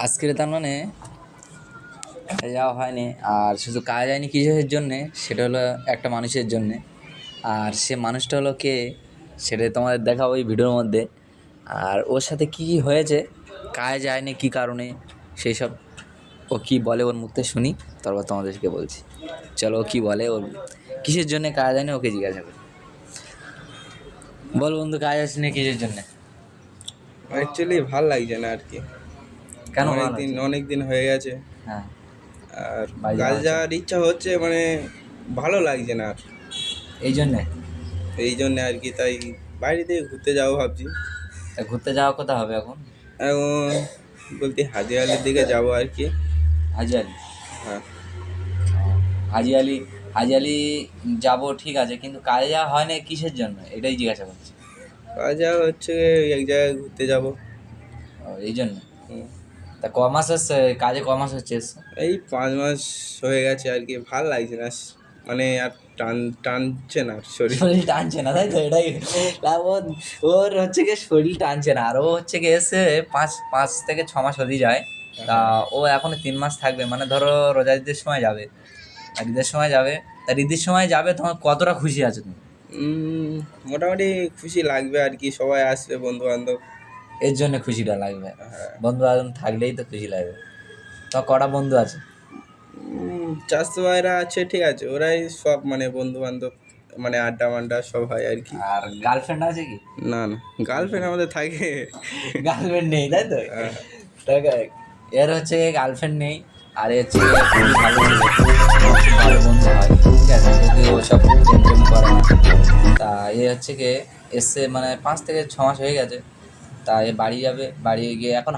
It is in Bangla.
আজকের তার মানে যাওয়া হয়নি, আর শুধু কাজ হয়নি কিসের জন্যে, সেটা হলো একটা মানুষের জন্যে। আর সে মানুষটা হলো কে, সেটা তোমাদের দেখাবো ওই ভিডিওর মধ্যে। আর ওর সাথে কী কী হয়েছে, কাজ যায়নি কী কারণে, সেই সব ও কী বলে ওর মুখতে শুনি, তারপর তোমাদেরকে বলছি। চলো ও কী বলে, ওর কিসের জন্যে কাজ হয়নি ওকে জিজ্ঞাসা করি। বল বন্ধু, কাজ আসেনি কিসের জন্যে? অ্যাকচুয়ালি ভাল লাগছে না আর কি। কেন ভালো অনেক দিন হয়ে গেছে। হ্যাঁ, আর বাড়ি কাজ যাওয়া যাওয়ার ইচ্ছা হচ্ছে, মানে ভালো লাগছে না আর, এই জন্যে। এই জন্য আর কি। তাই বাইরে থেকে ঘুরতে যাবো ভাবছি। তা ঘুরতে যাওয়া কোথা হবে এখন? এখন বলতে হাজি আলির দিকে যাবো আর কি। হাজি আলি? হ্যাঁ, হাজি আলি, হাজি আলি যাবো ঠিক আছে, কিন্তু কাজে যাওয়া হয় না কিসের জন্য, এটাই জিজ্ঞাসা করছি। কাজ যাওয়া হচ্ছে এক জায়গায় ঘুরতে যাবো। ও, এই জন্য। হুম। তা ক মাস হচ্ছে কাজে, ক মাস হচ্ছে এসছে? এই 5 মাস হয়ে গেছে আর কি। ভাল লাগছে না, মানে আর টানছে না শরীর। শরীর টানছে না, তাই তো? এটাই না, ওর হচ্ছে গিয়ে শরীর টানছে না, আর ও হচ্ছে গিয়ে এসে 5 থেকে 6 মাস হতেই যায়। তা ও এখনো 3 মাস থাকবে, মানে ধরো রোজা ঈদের সময় যাবে, আর ঈদের সময় যাবে। তা ঈদের সময় যাবে, তোমার কতটা খুশি আছো তুমি? মোটামুটি খুশি লাগবে আর কি, সবাই আসবে বন্ধু বান্ধব। এর জন্য খুশিটা লাগবে। হ্যাঁ। বন্ধু বান্ধব থাকলেই তো খুশি লাগবে। তো কটা বন্ধু আছে? চাষতো ভাইরা আছে, ঠিক আছে, ওরাই সব, মানে বন্ধু বান্ধব, মানে আড্ডা মাড্ডা সব হয় আর কি। আর গার্লফ্রেন্ড আছে কি? না না, গার্লফ্রেন্ড আমাদের থাকে। গার্লফ্রেন্ড নেই, তাই তো? হ্যাঁ। এর হচ্ছে গার্লফ্রেন্ড নেই, আর এর হচ্ছে খুবই ভালো ছেলে, খুব ভালো বন্ধু হয়, ঠিক আছে, যদিও ওসব প্রেম টেম করে না। তা এ হচ্ছে গিয়ে এসছে মানে 5 থেকে 6 মাস হয়ে গেছে। তা এ বাড়ি যাবে, বাড়ি গিয়ে এখন